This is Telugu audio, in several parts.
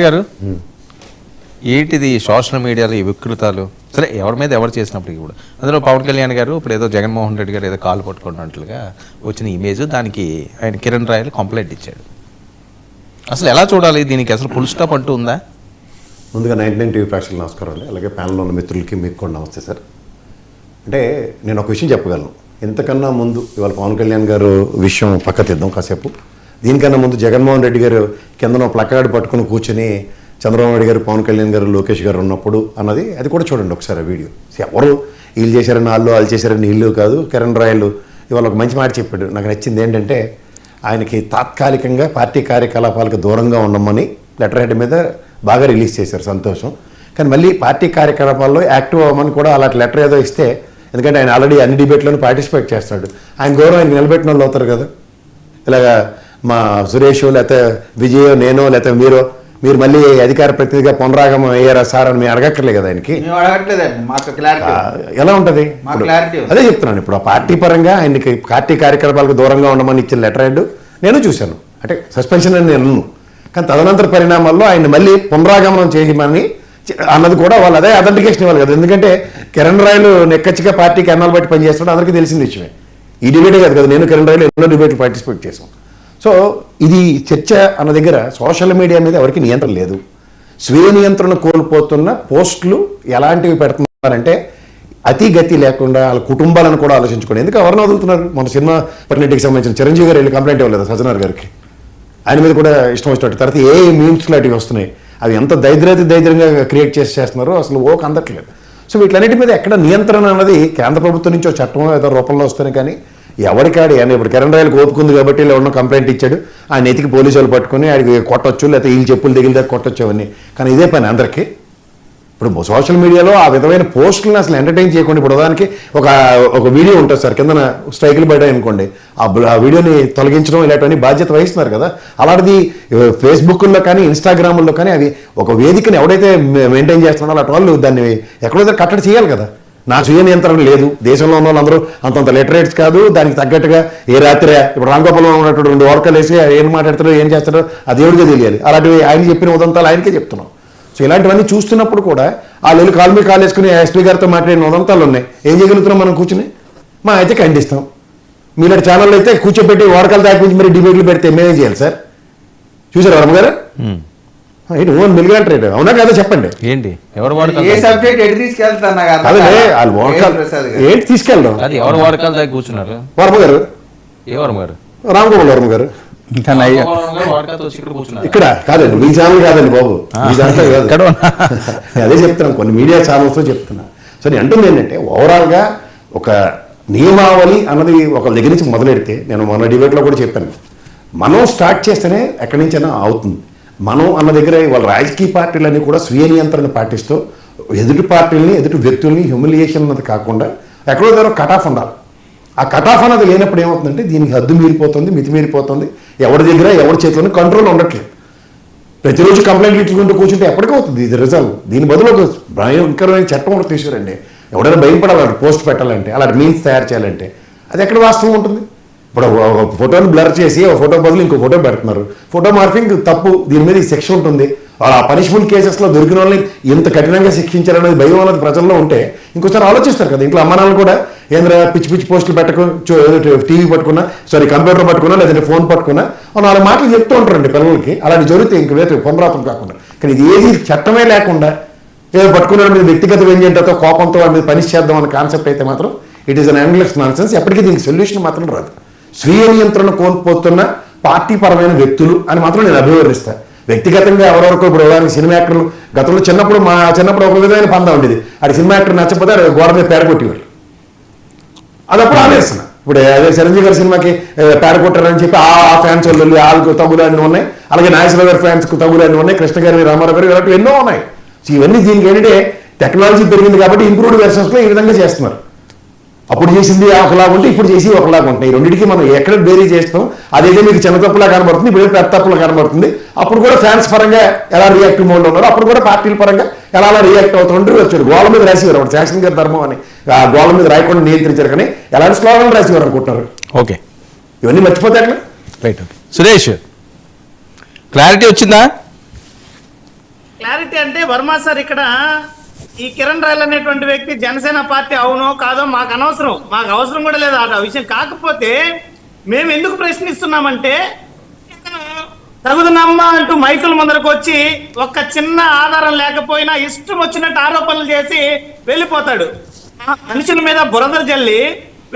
గారు ఏంటిది సోషల్ మీడియాలో ఈ వికృతాలు సరే ఎవరి మీద ఎవరు చేసినప్పటికీ కూడా అందులో పవన్ కళ్యాణ్ గారు ఇప్పుడు ఏదో జగన్మోహన్ రెడ్డి గారు ఏదో కాలు పట్టుకున్నట్లుగా వచ్చిన ఇమేజ్ దానికి ఆయన కిరణ్ రాయలు కంప్లైంట్ ఇచ్చాడు. అసలు ఎలా చూడాలి దీనికి? అసలు ఫుల్ స్టాప్ అంటూ ఉందా? ముందుగా 99 టీవీ ప్రేక్షకులకు నమస్కారం అండి. అలాగే ప్యానల్లో ఉన్న మిత్రులకి మీకు కూడా నమస్తే సార్. అంటే నేను ఒక విషయం చెప్పగలను. ఇంతకన్నా ముందు ఇవాళ పవన్ కళ్యాణ్ గారు విషయం పక్క తీద్దాం కాసేపు. దీనికన్నా ముందు జగన్మోహన్ రెడ్డి గారు కిందన ప్లకార్డు పట్టుకుని కూర్చొని చంద్రబాబు నాయుడు గారు, పవన్ కళ్యాణ్ గారు, లోకేష్ గారు ఉన్నప్పుడు అన్నది అది కూడా చూడండి ఒకసారి వీడియో. ఎవరు వీళ్ళు చేశారని వాళ్ళు చేశారని వీళ్ళు కాదు. కిరణ్ రాయలు ఇవాళ ఒక మంచి మాట చెప్పాడు. నాకు నచ్చింది ఏంటంటే ఆయనకి తాత్కాలికంగా పార్టీ కార్యకలాపాలకు దూరంగా ఉండమని లెటర్ హెడ్ మీద బాగా రిలీజ్ చేశారు, సంతోషం. కానీ మళ్ళీ పార్టీ కార్యకలాపాల్లో యాక్టివ్ అవ్వమని కూడా అలాంటి లెటర్ ఏదో ఇస్తే, ఎందుకంటే ఆయన ఆల్రెడీ అన్ని డిబేట్లను పార్టిసిపేట్ చేస్తాడు, ఆయన గౌరవం ఆయన నిలబెట్టిన వాళ్ళు అవుతారు కదా. ఇలాగా మా సురేష్ లేకపోతే విజయో నేనో లేకపోతే మీరు మళ్ళీ అధికార ప్రతినిధిగా పునరాగమం అయ్యారా సార్ అని మేము అడగక్కర్లే కదా ఆయనకి. ఎలా ఉంటుంది? అదే చెప్తున్నాను. ఇప్పుడు ఆ పార్టీ పరంగా ఆయనకి పార్టీ కార్యకలాపాలకు దూరంగా ఉండమని ఇచ్చిన లెటర్ హెడ్ నేను చూశాను. అంటే సస్పెన్షన్ అని నేను, కానీ తదనంతర పరిణామాల్లో ఆయన మళ్ళీ పునరాగమనం చేయమని అన్నది కూడా వాళ్ళు అదే అథెంటికేషన్ ఇవ్వాలి కదా. ఎందుకంటే కిరణ్ రాయలు నెక్కచ్చిగా పార్టీకి ఎన్నాళ్ళు బట్టి పనిచేస్తాడు అందరికీ తెలిసిన విషయమే. ఈ డిబేటే కాదు కదా, నేను కిరణ్ రాయలు ఎన్నో డిబేట్లు పార్టిసిపేట్ చేశాం. సో ఇది చర్చ అన్న దగ్గర సోషల్ మీడియా మీద ఎవరికి నియంత్రణ లేదు. స్వీయ నియంత్రణ కోల్పోతున్న పోస్టులు ఎలాంటివి పెడుతున్నారంటే అతి గతి లేకుండా వాళ్ళ కుటుంబాలను కూడా ఆలోచించుకోండి. ఎందుకు ఎవరిని వదులుతున్నారు? మన సినిమా పర్టినెట్కి సంబంధించిన చిరంజీవి గారు వెళ్ళి కంప్లైంట్ ఇవ్వలేదు సజ్జనార్ గారికి, ఆయన మీద కూడా ఇష్టం వచ్చినట్టు. తర్వాత ఏ మీమ్స్ లాంటివి వస్తున్నాయి, అవి ఎంత దైద్యంగా క్రియేట్ చేస్తున్నారు, అసలు ఓకే అందట్లేదు. సో వీటన్నిటి మీద ఎక్కడ నియంత్రణ అన్నది కేంద్ర ప్రభుత్వం నుంచి చట్టం ఏదో రూపంలో వస్తున్నాయి. కానీ ఎవరికాడి ఆయన ఇప్పుడు కిరణ్ రాయలకు ఓపుకుంది కాబట్టి ఇలా ఉన్న కంప్లైంట్ ఇచ్చాడు, ఆ నెతికి పోలీసు వాళ్ళు పట్టుకుని ఆడికి కొట్టొచ్చు, లేకపోతే వీళ్ళు చెప్పులు దిగిలిదా కొట్టొచ్చు అవన్నీ. కానీ ఇదే పని అందరికీ. ఇప్పుడు సోషల్ మీడియాలో ఆ విధమైన పోస్టులను అసలు ఎంటర్టైన్ చేయకుండా, ఇప్పుడు ఉదాహరణకి ఒక వీడియో ఉంటుంది సార్, కింద స్ట్రైకులు పడ్డాయి అనుకోండి, ఆ వీడియోని తొలగించడం ఇలాంటివన్నీ బాధ్యత వహిస్తున్నారు కదా. అలాంటిది ఫేస్బుక్లో కానీ ఇన్స్టాగ్రామ్లో కానీ అవి ఒక వేదికని ఎవడైతే మెయింటైన్ చేస్తున్నారో అలాంటి వాళ్ళు దాన్ని ఎక్కడైతే కట్టడి చేయాలి కదా. నా స్వీయ నియంత్రణ లేదు. దేశంలో ఉన్న వాళ్ళందరూ అంతంత లిటరేట్స్ కాదు, దానికి తగ్గట్టుగా ఏ రాత్రి ఇప్పుడు రాంగోపాల్లో ఉన్నటువంటి 2 ఓరకలు వేసి ఏం మాట్లాడతారో ఏం చేస్తారో అది దేవుడిగా తెలియాలి. అలాంటివి ఆయన చెప్పిన ఉదంతాలు ఆయనకే చెప్తున్నాం. సో ఇలాంటివన్నీ చూస్తున్నప్పుడు కూడా వాళ్ళు వెళ్ళి కాలు మీద కాలు వేసుకుని ఎస్పీ గారితో మాట్లాడిన ఉదంతాలు ఉన్నాయి. ఏం చేయగలుగుతున్నాం మనం కూర్చుని? మా అయితే ఖండిస్తాం. మీలాంటి ఛానల్లో అయితే కూర్చోబెట్టి ఓరకలు దాటించి మరి డిబేట్లు పెడితే మేమేం చేయాలి సార్? చూసారు వర్మ గారు? ఏంటి ఓన్ మిలిగంటారు? అవునా కదా చెప్పండి. ఏంటి ఎవరు ఏంటి తీసుకెళ్ళడం? ఎవరు వాడకాల దగ్గర కూర్చున్నారు? వర్మ గారు, ఏ వర్మ గారు? రాంగోపాల్ వర్మ గారు. ఇక్కడ కాదండి, మీ ఛానల్ కాదండి బాబు, మీ దాంట్లో కాదు. అదే చెప్తున్నాను, కొన్ని మీడియా ఛానల్స్లో చెప్తున్నా. సో నేను అంటుంది ఏంటంటే ఓవరాల్గా ఒక నియమావళి అన్నది ఒక దగ్గర నుంచి మొదలెడితే, నేను మన డిబేట్లో కూడా చెప్పాను, మనం స్టార్ట్ చేస్తేనే ఎక్కడి నుంచైనా అవుతుంది. మనం అన్న దగ్గర వాళ్ళ రాజకీయ పార్టీలన్నీ కూడా స్వీయ నియంత్రణ పాటిస్తూ ఎదుటి పార్టీలని ఎదుటి వ్యక్తుల్ని హ్యూమిలియేషన్ అన్నది కాకుండా ఎక్కడో దగ్గర కట్ ఆఫ్ ఉండాలి. ఆ కట్ ఆఫ్ అన్నది లేనప్పుడు ఏమవుతుందంటే దీనికి హద్దు మీరిపోతుంది, మితి మీరిపోతుంది, ఎవరి దగ్గర ఎవరి చేతిలోనే కంట్రోల్ ఉండట్లేదు. ప్రతిరోజు కంప్లైంట్లు ఇచ్చుకుంటూ కూర్చుంటే ఎప్పటికవుతుంది ఇది రిజల్ట్. దీని బదులు ఒక భయంకరమైన చట్టం కూడా తీసుకురండి. ఎవడైనా భయపడాలి అలాంటి పోస్ట్ పెట్టాలంటే, అలాంటి మీన్స్ తయారు చేయాలంటే. అది ఎక్కడ వాస్తవం ఉంటుంది? ఇప్పుడు ఫోటోని బ్లర్ చేసి ఒక ఫోటో బదులు ఇంకో ఫోటో పెడుతున్నారు. ఫోటో మార్ఫింగ్ తప్పు, దీని మీద ఈ శిక్ష ఉంటుంది. ఆ పనిష్మెంట్ కేసెస్లో దొరికిన వాళ్ళని ఇంత కఠినంగా శిక్షించారనేది భయం అనేది ప్రజల్లో ఉంటే ఇంకోసారి ఆలోచిస్తారు కదా. ఇంట్లో అమ్మానాలు కూడా ఏంద్రా పిచ్చి పిచ్చి పోస్టులు టీవీ పట్టుకున్నా, కంప్యూటర్ పట్టుకున్నా, లేదంటే ఫోన్ పట్టుకున్నా 4 మాటలు చెప్తూ ఉంటారండి పిల్లలకి. అలాంటి జరిగితే ఇంక వేరే పునరాతం కాకుండా. కానీ ఇది ఏది చట్టమే లేకుండా ఏదో పట్టుకున్న మీద వ్యక్తిగత వ్యంగ్యంతో కోపంతో వాడి మీద పనిష్ చేద్దాం అనే కాన్సెప్ట్ అయితే మాత్రం it is an endless nonsense. ఎప్పటికీ దీనికి సొల్యూషన్ మాత్రం రాదు. స్వీయ నియంత్రణ కోల్పోతున్న పార్టీ పరమైన వ్యక్తులు అని మాత్రం నేను అభివర్ణిస్తాను. వ్యక్తిగతంగా ఎవరెవరికో ఇప్పుడు ఉదాహరణకి సినిమా యాక్టర్లు గతంలో మా చిన్నప్పుడు ఒక విధమైన పందా ఉండేది. అది సినిమా యాక్టర్ నచ్చకపోతే గోడ మీద పేడ కొట్టేవారు. అదప్పుడు ఆలోచిస్తున్నా. ఇప్పుడు అదే చిరంజీవి గారి సినిమాకి పేడ కొట్టారని చెప్పి ఆ ఫ్యాన్స్ వాళ్ళు వాళ్ళకు తగులన్నీ ఉన్నాయి, అలాగే నాగేశ్వరరావు గారి ఫ్యాన్స్కి తగులన్నీ ఉన్నాయి, కృష్ణ గారి, రామారావు గారు ఇలాంటివి ఎన్నో ఉన్నాయి. సో ఇవన్నీ దీనికి ఏంటంటే టెక్నాలజీ పెరిగింది కాబట్టి ఇంప్రూవ్డ్ వెర్షన్స్లో ఈ విధంగా చేస్తున్నారు. అప్పుడు చేసింది ఒకలాగా ఉంటే ఇప్పుడు చేసి ఒకలాగా ఉంటాయి. ఈ రెండింటికి మనం ఎక్కడ బేరీ చేస్తాం, అదైతే మీకు చిన్న తప్పులా కనబడుతుంది, ఇప్పుడు పెద్ద తప్పులా కనబడుతుంది. అప్పుడు కూడా ఫ్యాన్స్ పరంగా ఎలా రియాక్టివ్ మోడ్లో ఉన్నారు, అప్పుడు కూడా పార్టీల పరంగా ఎలా రియాక్ట్ అవుతుంటే వచ్చారు. గోళ్ళ మీద రాసేవారు అప్పుడు శాసన గారి ధర్మం అని, ఆ గోళ్ళ మీద రాయకుండా నియంత్రించారు. కానీ ఎలాంటి స్లోగన్లు రాసేవారు అనుకుంటున్నారు? ఓకే, ఇవన్నీ మర్చిపోతే అట్లా. రైట్. సురేష్, క్లారిటీ వచ్చిందా? క్లారిటీ అంటే వర్మ సార్ ఇక్కడ ఈ కిరణ్ రాయల్ అనేటువంటి వ్యక్తి జనసేన పార్టీ అవునో కాదో మాకు అనవసరం, మాకు అవసరం కూడా లేదు ఆ విషయం. కాకపోతే మేము ఎందుకు ప్రశ్నిస్తున్నామంటే ఇతను తగుదనమ్మా అంటూ మైకుల ముందరకు వచ్చి ఒక్క చిన్న ఆధారం లేకపోయినా ఇష్టం వచ్చినట్టు ఆరోపణలు చేసి వెళ్ళిపోతాడు. మనుషుల మీద బురద జల్లి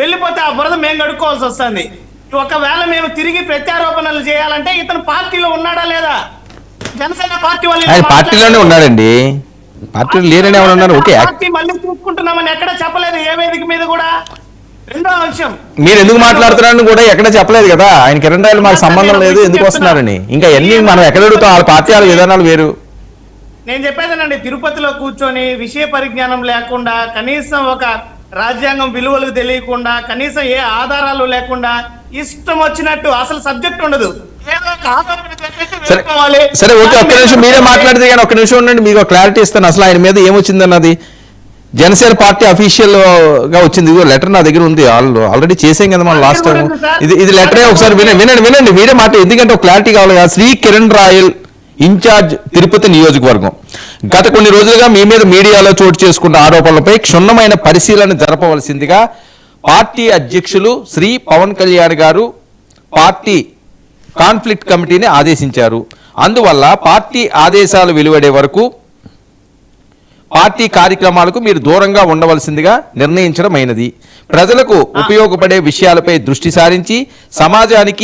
వెళ్ళిపోతే ఆ బురద మేము కడుక్కోవాల్సి వస్తుంది. ఒకవేళ మేము తిరిగి ప్రత్యారోపణలు చేయాలంటే ఇతను పార్టీలో ఉన్నాడా లేదా? జనసేన పార్టీ ఆయన పార్టీలోనే ఉన్నాడండి, పార్టీలో లేరని ఎవరు ఉన్నారు? ఓకే, పార్టీ మళ్ళీ చూసుకుంటున్నామని ఎక్కడ చెప్పలేదు ఏ వేదిక మీద కూడా. రెండో అంశం, మీరు ఎందుకు మాట్లాడుతున్నారని కూడా ఎక్కడ చెప్పలేదు కదా. ఆయన కిరణ్ రాయల్ మాకు సంబంధం లేదు ఎందుకు వస్తున్నారని. ఇంకా ఎన్ని మనం ఎక్కడ అడుగుతాం, వాళ్ళ పార్టీ వాళ్ళ విధానాలు వేరు. నేను చెప్పేదేనండి, తిరుపతిలో కూర్చొని విషయ పరిజ్ఞానం లేకుండా, కనీసం ఒక రాజ్యాంగం విలువలకు తెలియకుండా, కనీసం ఏ ఆధారాలు లేకుండా ఇష్టం వచ్చినట్టు అసలు సబ్జెక్ట్ ఉండదు. ఏదో ఒక ఆరోపణ చెప్పేసి వెళ్ళిపోవాలి. సరే ఓకే, ఒక్క నిమిషం మీరే మాట్లాడితే కానీ ఒక్క నిమిషం ఉండండి, మీకు క్లారిటీ ఇస్తాను. అసలు ఆయన మీద ఏమొచ్చింది అన్నది జనసేన పార్టీ అఫీషియల్ గా వచ్చింది. లెటర్ నా దగ్గర ఉంది, ఆల్రెడీ చేసాం కదా మనం లాస్ట్ టైం. ఇది లెటరే, ఒకసారి వినండి మీరే మాట, ఎందుకంటే ఒక క్లారిటీ కావాలి కదా. శ్రీ కిరణ్ రాయల్, ఇన్ఛార్జ్ తిరుపతి నియోజకవర్గం, గత కొన్ని రోజులుగా మీ మీద మీడియాలో చోటు చేసుకున్న ఆరోపణలపై క్షుణ్ణమైన పరిశీలన జరపవలసిందిగా పార్టీ అధ్యక్షులు శ్రీ పవన్ కళ్యాణ్ గారు పార్టీ కాన్ఫ్లిక్ట్ కమిటీని ఆదేశించారు. అందువల్ల పార్టీ ఆదేశాలు వెలువడే వరకు పార్టీ కార్యక్రమాలకు మీరు దూరంగా ఉండవలసిందిగా నిర్ణయించడమైనది. ప్రజలకు ఉపయోగపడే విషయాలపై దృష్టి సారించి సమాజానికి